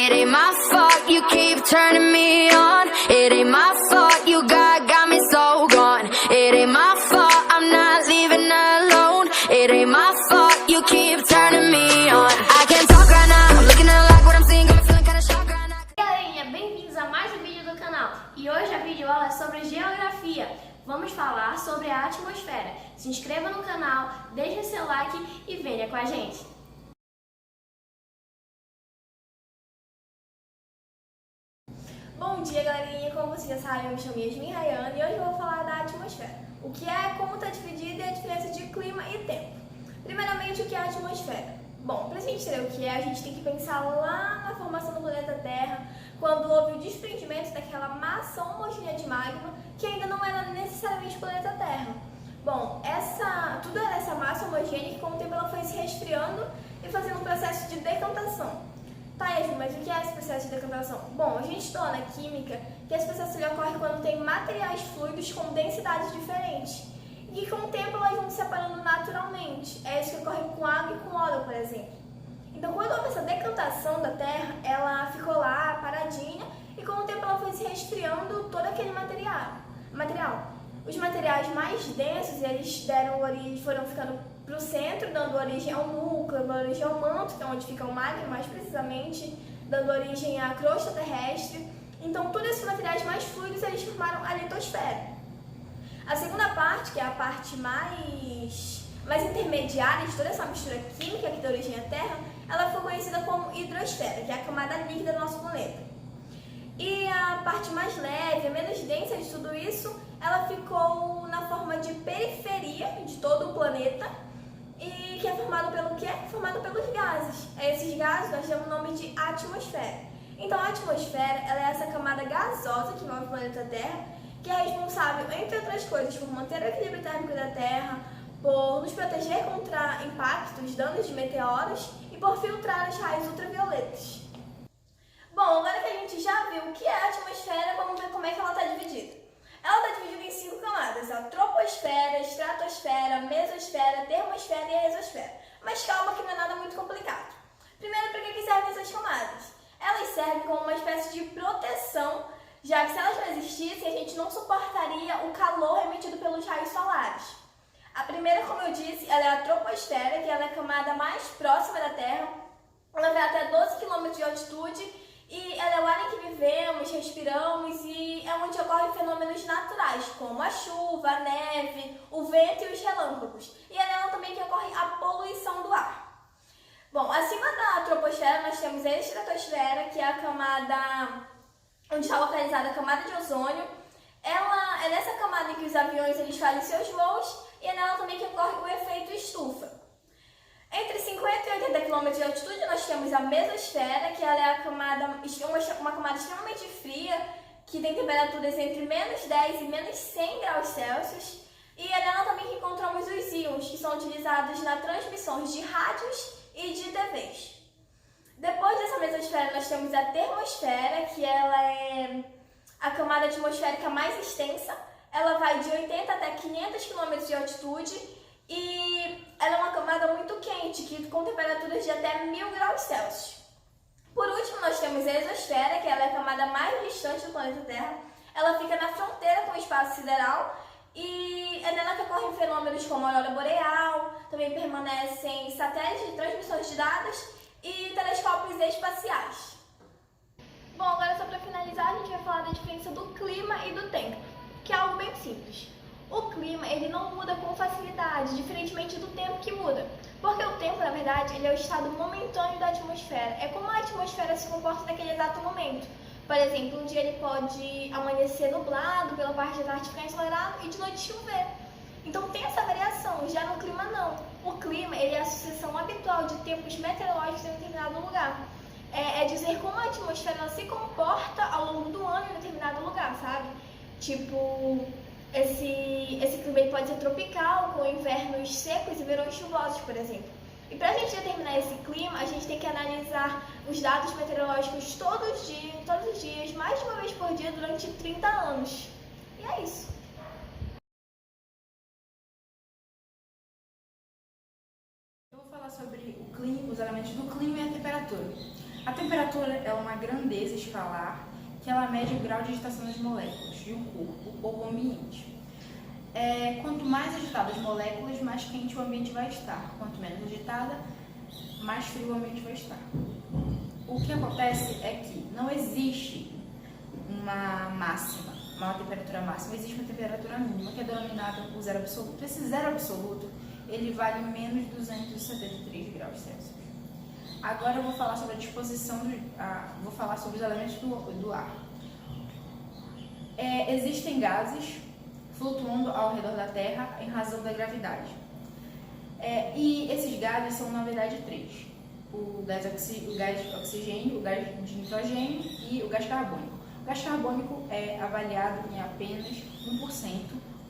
It ain't my fault you keep turning me on. It ain't my fault you got me so gone. It ain't my fault I'm not leaving alone. It ain't my fault you keep turning me on. I can't talk right now, I'm looking at like what I'm seeing, I'm feeling kinda shocked right now. Galerinha, bem-vindos a mais um vídeo do canal. E hoje a videoaula é sobre geografia. Vamos falar sobre a atmosfera. Se inscreva no canal, deixe seu like e venha com a gente. Bom dia, galerinha! Como vocês já sabem, eu me chamo Yasmin Rayane e hoje eu vou falar da atmosfera. O que é, como está dividida e a diferença de clima e tempo. Primeiramente, o que é a atmosfera? Bom, para a gente entender o que é, a gente tem que pensar lá na formação do planeta Terra, quando houve o desprendimento daquela massa homogênea de magma, que ainda não era necessariamente o planeta Terra. Bom, tudo era essa massa homogênea que com o tempo ela foi se resfriando e fazendo um processo de decantação. Tá, Yasmin, mas o que é esse processo de decantação? Bom, a gente estuda na química que esse processo ocorre quando tem materiais fluidos com densidades diferentes e que com o tempo elas vão se separando naturalmente. É isso que ocorre com água e com óleo, por exemplo. Então, quando houve essa decantação da Terra, ela ficou lá paradinha e com o tempo ela foi se resfriando todo aquele material. Os materiais mais densos, eles foram ficando para o centro, dando origem ao núcleo, dando origem ao manto, que é onde fica o magma, mais precisamente, dando origem à crosta terrestre. Então, todos esses materiais mais fluidos, eles formaram a litosfera. A segunda parte, que é a parte mais intermediária de toda essa mistura química que dá origem à Terra, ela foi conhecida como hidrosfera, que é a camada líquida do nosso planeta. E a parte mais leve, menos densa de tudo isso, ela ficou na forma de periferia de todo o planeta e que é formado pelo quê? Formado pelos gases. Esses gases nós damos o nome de atmosfera. Então a atmosfera ela é essa camada gasosa que envolve o planeta Terra, que é responsável, entre outras coisas, por manter o equilíbrio térmico da Terra, por nos proteger contra impactos, danos de meteoros e por filtrar os raios ultravioletas. Bom, agora que a gente já viu o que é a atmosfera, vamos ver como é que ela está dividida. Ela está dividida em 5 camadas: a troposfera, estratosfera, mesosfera, termosfera e a exosfera. Mas calma que não é nada muito complicado. Primeiro, para que servem essas camadas? Elas servem como uma espécie de proteção, já que se elas não existissem, a gente não suportaria o calor emitido pelos raios solares. A primeira, como eu disse, ela é a troposfera, que ela é a camada mais próxima da Terra. Ela vai até 12 km de altitude e ela é o ar em que vivemos, respiramos e é onde ocorrem fenômenos naturais, como a chuva, a neve, o vento e os relâmpagos. E é nela também que ocorre a poluição do ar. Bom, acima da troposfera nós temos a estratosfera, que é a camada onde está localizada a camada de ozônio. Ela é nessa camada em que os aviões eles fazem seus voos e é nela também que ocorre o efeito estufa. Entre 50 e 80 km de altitude nós temos a mesosfera, que ela é uma camada extremamente fria, que tem temperaturas entre menos 10 e menos 100 graus Celsius. E é nela também que encontramos os íons, que são utilizados na transmissão de rádios e de TVs. Depois dessa mesosfera nós temos a termosfera, que ela é a camada atmosférica mais extensa. Ela vai de 80 até 500 km de altitude e ela é uma camada muito quente, com temperaturas de até 1000 graus Celsius. Por último, nós temos a exosfera, que ela é a camada mais distante do planeta Terra. Ela fica na fronteira com o espaço sideral e é nela que ocorrem fenômenos como a aurora boreal, também permanecem satélites de transmissões de dados e telescópios espaciais. Bom, agora só para finalizar, a gente vai falar da diferença do clima e do tempo, que é algo bem simples. O clima, ele não muda com facilidade, diferentemente do tempo que muda. Porque o tempo, na verdade, ele é o estado momentâneo da atmosfera. É como a atmosfera se comporta naquele exato momento. Por exemplo, um dia ele pode amanhecer nublado, pela parte da tarde ficar ensolarado e de noite chover. Então tem essa variação, já no clima não. O clima, ele é a sucessão habitual de tempos meteorológicos em determinado lugar. É dizer como a atmosfera ela se comporta ao longo do ano em determinado lugar, sabe? Tipo, esse clima ele pode ser tropical, com invernos secos e verões chuvosos, por exemplo. E para a gente determinar esse clima, a gente tem que analisar os dados meteorológicos todos os dias, mais de uma vez por dia, durante 30 anos. E é isso. Eu vou falar sobre o clima, os elementos do clima e a temperatura. A temperatura é uma grandeza escalar que ela mede o grau de agitação das moléculas de um corpo ou ambiente. Quanto mais agitadas as moléculas, mais quente o ambiente vai estar. Quanto menos agitada, mais frio o ambiente vai estar. O que acontece é que não existe uma máxima, uma temperatura máxima, existe uma temperatura mínima, que é denominada o zero absoluto. Esse zero absoluto, ele vale menos de 273 graus Celsius. Agora eu vou falar sobre a disposição, vou falar sobre os elementos do ar. Existem gases flutuando ao redor da Terra em razão da gravidade. E esses gases são, na verdade, três. O gás oxigênio, o gás de nitrogênio e o gás carbônico. O gás carbônico é avaliado em apenas 1%,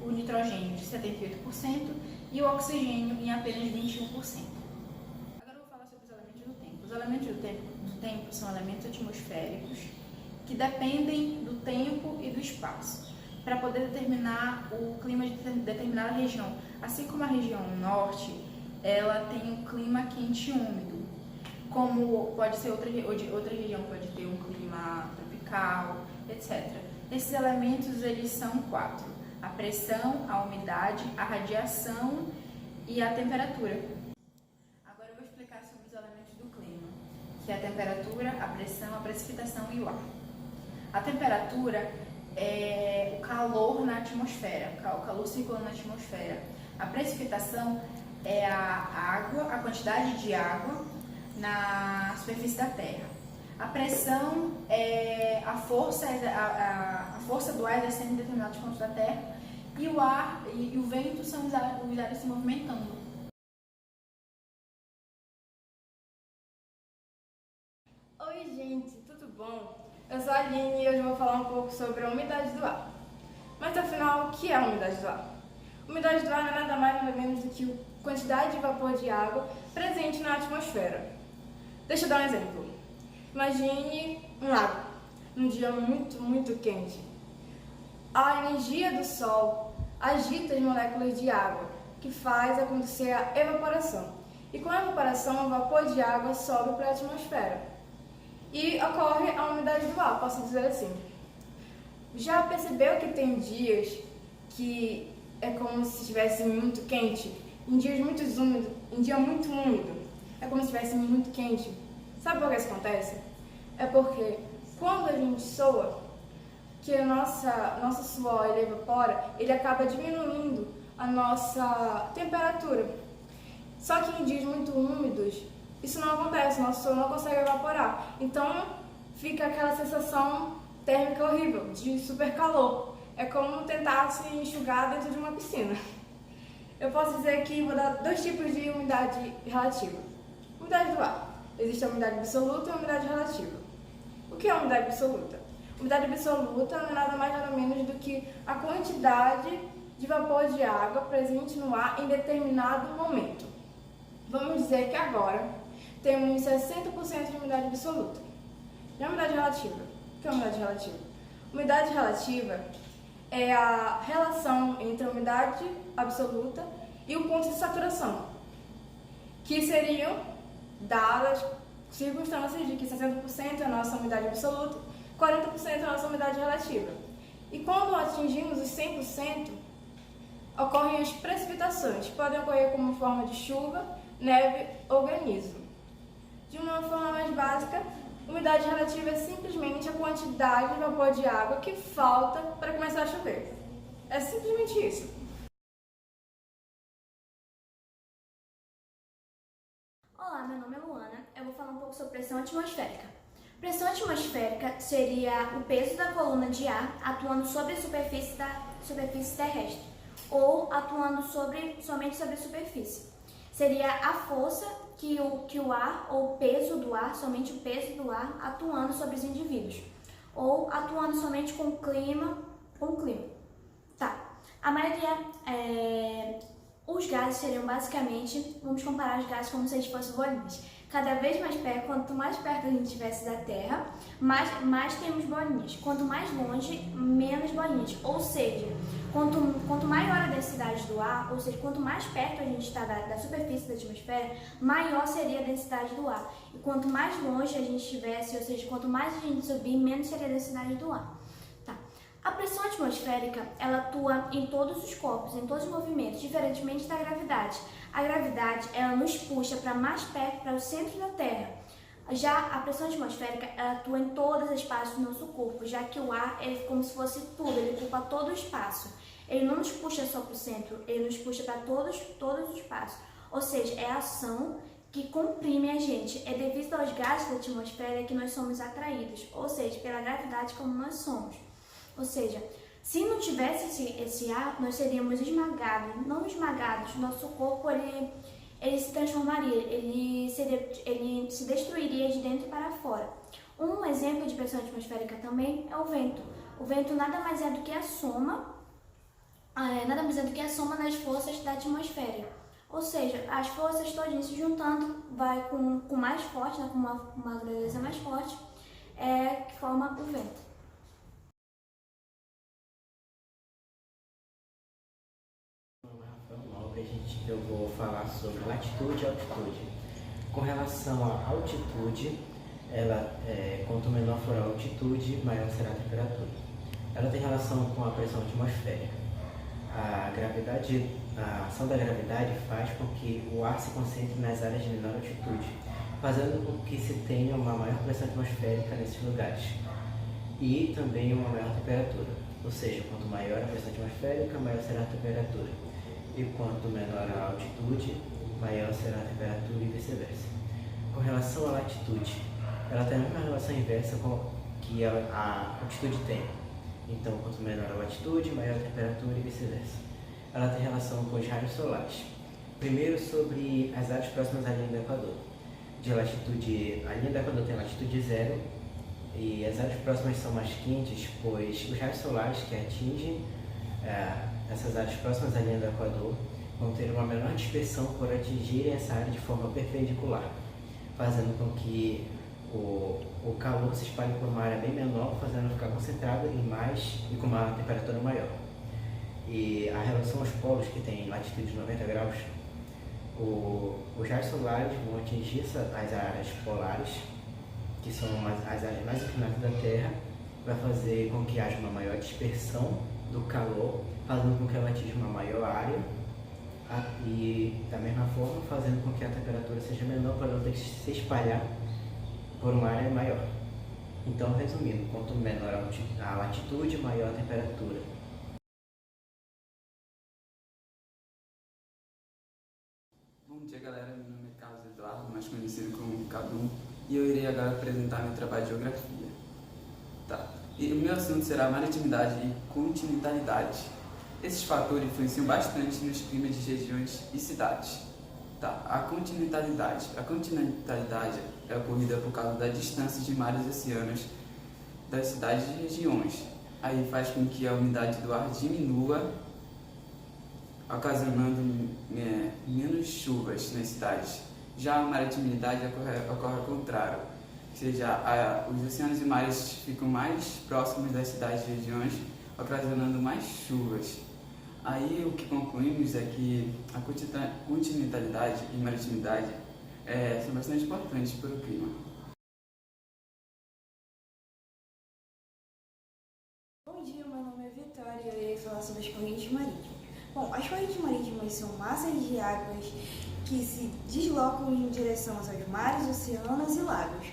o nitrogênio de 78% e o oxigênio em apenas 21%. Agora eu vou falar sobre os elementos do tempo. Os elementos do tempo são elementos atmosféricos que dependem do tempo e do espaço para poder determinar o clima de determinada região. Assim como a região norte, ela tem um clima quente e úmido, como pode ser outra região pode ter um clima tropical, etc. Esses elementos, eles são 4: a pressão, a umidade, a radiação e a temperatura. Agora eu vou explicar sobre os elementos do clima, que é a temperatura, a pressão, a precipitação e o ar. A temperatura é o calor na atmosfera, o calor circulando na atmosfera. A precipitação é a água, a quantidade de água na superfície da Terra. A pressão é a força do ar exercendo em determinados pontos da Terra. E o ar e o vento são os ares se movimentando. Oi gente, tudo bom? Eu sou a Aline e hoje eu vou falar um pouco sobre a umidade do ar. Mas afinal, o que é a umidade do ar? A umidade do ar não é nada mais nada menos do que a quantidade de vapor de água presente na atmosfera. Deixa eu dar um exemplo. Imagine um lago, num dia muito quente. A energia do sol agita as moléculas de água, que faz acontecer a evaporação. E com a evaporação, o vapor de água sobe para a atmosfera. E ocorre a umidade do ar, posso dizer assim. Já percebeu que tem dias que é como se estivesse muito quente? Em dia muito úmido, é como se estivesse muito quente. Sabe por que isso acontece? É porque quando a gente soa, que o nosso suor ele evapora, ele acaba diminuindo a nossa temperatura. Só que em dias muito úmidos, isso não acontece, nosso suor não consegue evaporar. Então fica aquela sensação térmica horrível, de super calor. É como tentar se enxugar dentro de uma piscina. Eu posso dizer que vou dar dois tipos de umidade relativa. Umidade do ar. Existe a umidade absoluta e a umidade relativa. O que é a umidade absoluta? Umidade absoluta não é nada mais nada menos do que a quantidade de vapor de água presente no ar em determinado momento. Vamos dizer que agora temos 60% de umidade absoluta. E a umidade relativa? O que é a umidade relativa? Umidade relativa é a relação entre a umidade absoluta e o ponto de saturação, que seriam dadas circunstâncias de que 60% é a nossa umidade absoluta, 40% é a nossa umidade relativa. E quando atingimos os 100%, ocorrem as precipitações, que podem ocorrer como forma de chuva, neve ou granizo. De uma forma mais básica, umidade relativa é simplesmente a quantidade de vapor de água que falta para começar a chover. É simplesmente isso. Olá, meu nome é Luana. Eu vou falar um pouco sobre pressão atmosférica. Pressão atmosférica seria o peso da coluna de ar atuando sobre a superfície terrestre ou atuando somente sobre a superfície. Seria a força que o ar, ou o peso do ar, somente o peso do ar, atuando sobre os indivíduos, ou atuando somente com o clima. Tá. A maioria, os gases seriam basicamente, vamos comparar os gases como se eles fossem bolinhas. Cada vez mais perto, quanto mais perto a gente estivesse da Terra, mais temos bolinhas. Quanto mais longe, menos bolinhas. Ou seja, quanto maior a densidade do ar, ou seja, quanto mais perto a gente está da superfície da atmosfera, maior seria a densidade do ar. E quanto mais longe a gente estivesse, ou seja, quanto mais a gente subir, menos seria a densidade do ar. Tá. A pressão atmosférica, ela atua em todos os corpos, em todos os movimentos, diferentemente da gravidade. A gravidade, ela nos puxa para mais perto, para o centro da Terra. Já a pressão atmosférica, ela atua em todas as partes do nosso corpo, já que o ar é como se fosse tudo, ele ocupa todo o espaço. Ele não nos puxa só para o centro, ele nos puxa para todos os espaços. Ou seja, é a ação que comprime a gente. É devido aos gases da atmosfera que nós somos atraídos, ou seja, pela gravidade como nós somos. Ou seja, se não tivesse esse ar, nós seríamos esmagados. Não esmagados, nosso corpo ele se transformaria, ele se destruiria de dentro para fora. Um exemplo de pressão atmosférica também é o vento. O vento nada mais é do que a soma das forças da atmosfera. Ou seja, as forças todas se juntando, vai com mais forte, né, com uma grandeza mais forte, que forma o vento. Eu vou falar sobre latitude e altitude. Com relação à altitude, quanto menor for a altitude, maior será a temperatura. Ela tem relação com a pressão atmosférica. A ação da gravidade faz com que o ar se concentre nas áreas de menor altitude, fazendo com que se tenha uma maior pressão atmosférica nesses lugares e também uma maior temperatura. Ou seja, quanto maior a pressão atmosférica, maior será a temperatura. E quanto menor a altitude, maior será a temperatura e vice-versa. Com relação à latitude, ela tem a mesma relação inversa que a altitude tem. Então, quanto menor a latitude, maior a temperatura e vice-versa. Ela tem relação com os raios solares. Primeiro, sobre as áreas próximas à linha do Equador. A linha do Equador tem latitude zero e as áreas próximas são mais quentes, pois os raios solares que atingem essas áreas próximas à linha do Equador vão ter uma menor dispersão por atingirem essa área de forma perpendicular, fazendo com que o calor se espalhe por uma área bem menor, fazendo ficar concentrado e com uma temperatura maior. E a relação aos polos, que tem latitude de 90 graus, os raios solares vão atingir as áreas polares, que são as áreas mais inclinadas da Terra, vai fazer com que haja uma maior dispersão do calor, fazendo com que ela atinja uma maior área e, da mesma forma, fazendo com que a temperatura seja menor para não ter que se espalhar por uma área maior. Então, resumindo, quanto menor a latitude, maior a temperatura. Bom dia, galera. Meu nome é Carlos Eduardo, mais conhecido como Cadu, e eu irei agora apresentar meu trabalho de geografia. E o meu assunto será maritimidade e continentalidade. Esses fatores influenciam bastante nos climas de regiões e cidades. A continentalidade. A continentalidade é ocorrida por causa da distância de mares e oceanos das cidades e regiões. Aí faz com que a umidade do ar diminua, ocasionando menos chuvas nas cidades. Já a maritimidade ocorre ao contrário, ou seja, os oceanos e mares ficam mais próximos das cidades e regiões, ocasionando mais chuvas. Aí o que concluímos é que a continentalidade e maritimidade são bastante importantes para o clima. Bom dia, meu nome é Vitória e eu irei falar sobre as correntes marítimas. Bom, as correntes marítimas são massas de águas que se deslocam em direção aos mares, oceanos e lagos.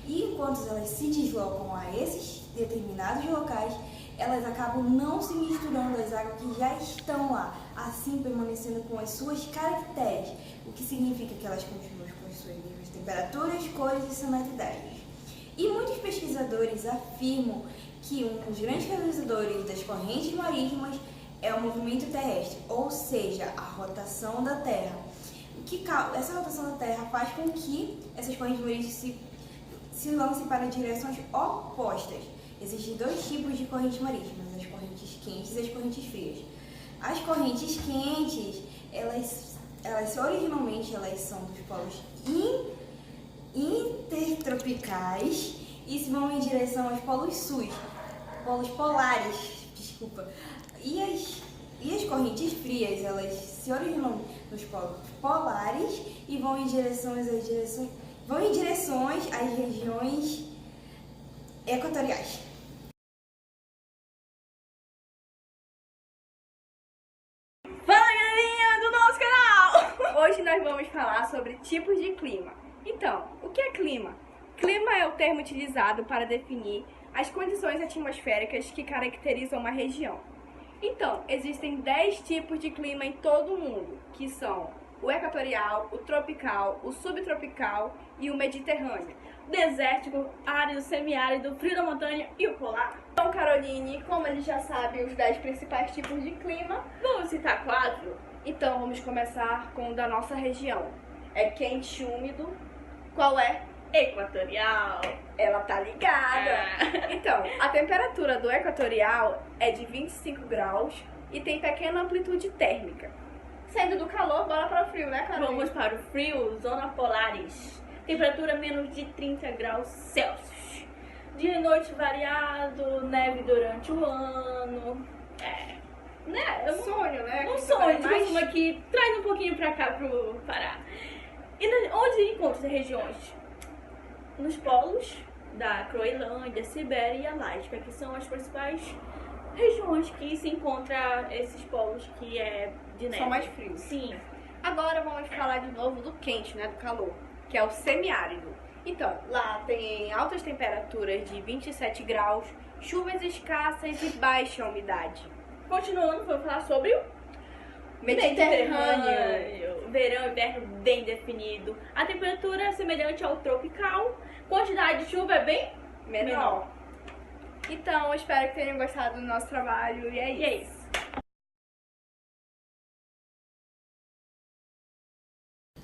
E enquanto elas se deslocam a esses determinados locais, elas acabam não se misturando às águas que já estão lá, assim permanecendo com as suas caracteres, o que significa que elas continuam com as suas mesmas temperaturas, cores e sonoridades. E muitos pesquisadores afirmam que um dos grandes causadores das correntes marítimas é o movimento terrestre, ou seja, a rotação da Terra. Essa rotação da Terra faz com que essas correntes marítimas se lancem para direções opostas. Existem dois tipos de correntes marítimas, as correntes quentes e as correntes frias. As correntes quentes, elas originalmente são dos polos intertropicais e vão em direção aos polos polares, desculpa. E as correntes frias, elas se originam nos polos polares e vão em direções às regiões equatoriais. Fala, galerinha do nosso canal! Hoje nós vamos falar sobre tipos de clima. Então, o que é clima? Clima é o termo utilizado para definir as condições atmosféricas que caracterizam uma região. Então, existem 10 tipos de clima em todo o mundo, que são o equatorial, o tropical, o subtropical e o mediterrâneo. Desértico, árido, semiárido, frio da montanha e o polar. Então, Caroline, como eles já sabem os 10 principais tipos de clima, vamos citar 4? Então, vamos começar com o da nossa região. É quente e úmido. Qual é? Equatorial. Ela tá ligada. Então, a temperatura do equatorial é de 25 graus e tem pequena amplitude térmica. Saindo do calor, bora para o frio, né, Caroline? Vamos para o frio, zona polares. Temperatura menos de 30 graus Celsius. Dia e noite variado, neve durante o ano. Né? Sonho, né? Um sonho, mais uma que traz um pouquinho pra cá, pro Pará. E onde encontra essas regiões? Nos polos da Groenlândia, Sibéria e Alasca, que são as principais regiões que se encontra esses polos que é de neve. São mais frios. Sim. Agora vamos falar de novo do quente, né? Do calor, que é o semiárido. Então, lá tem altas temperaturas de 27 graus, chuvas escassas e baixa umidade. Continuando, vou falar sobre o Mediterrâneo. Verão e inverno bem definido. A temperatura é semelhante ao tropical. Quantidade de chuva é bem menor. Então, espero que tenham gostado do nosso trabalho e é isso.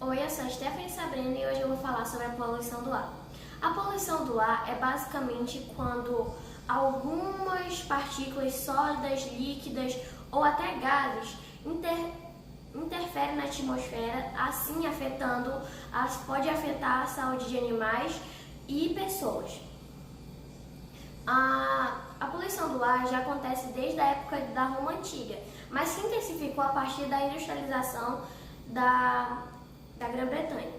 Oi, eu sou a Stephanie Sabrina e hoje eu vou falar sobre a poluição do ar. A poluição do ar é basicamente quando algumas partículas sólidas, líquidas ou até gases interferem na atmosfera, assim pode afetar a saúde de animais e pessoas. A poluição do ar já acontece desde a época da Roma Antiga, mas se intensificou a partir da industrialização da Grã-Bretanha.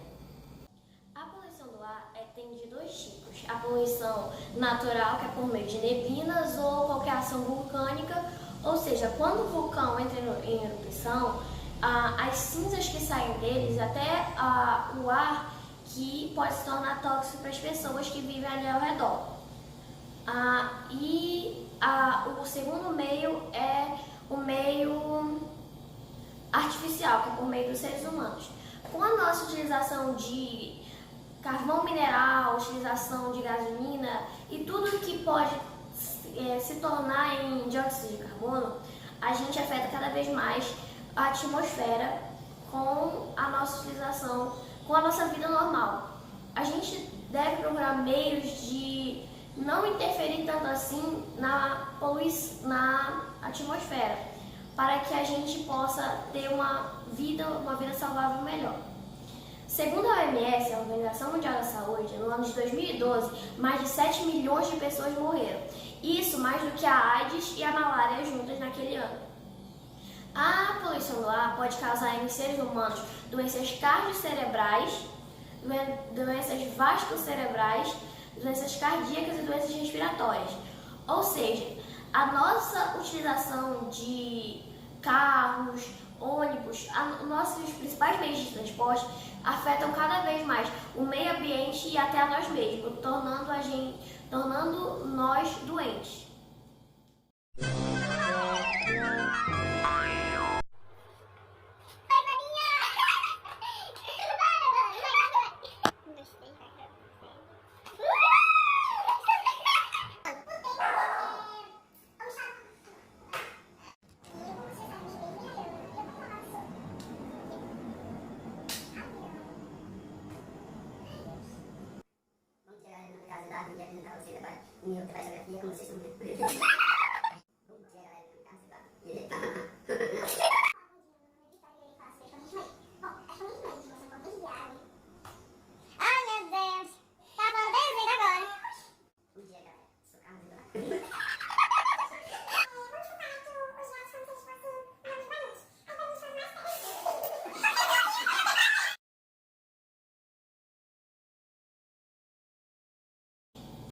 A poluição do ar tem de dois tipos: a poluição natural, que é por meio de neblinas ou qualquer ação vulcânica, ou seja, quando o vulcão entra em erupção, as cinzas que saem deles, até o ar que pode se tornar tóxico para as pessoas que vivem ali ao redor. O segundo meio é o meio artificial, que é por meio dos seres humanos. Com a nossa utilização de carvão mineral, utilização de gasolina e tudo que pode se tornar em dióxido de carbono, a gente afeta cada vez mais a atmosfera com a nossa utilização, com a nossa vida normal. A gente deve procurar meios de não interferir tanto assim na atmosfera, para que a gente possa ter uma vida saudável melhor. Segundo a OMS, a Organização Mundial da Saúde, no ano de 2012, mais de 7 milhões de pessoas morreram. Isso mais do que a AIDS e a malária juntas naquele ano. A poluição do ar pode causar em seres humanos doenças cardiocerebrais, doenças vasculocerebrais, doenças cardíacas e doenças respiratórias. Ou seja, a nossa utilização de carros, ônibus, nossos principais meios de transporte afetam cada vez mais o meio ambiente e até a nós mesmos, tornando nós doentes. Vamos tirar no caso da árvore, apresentar você trabalho em geografia, como vocês estão vendo.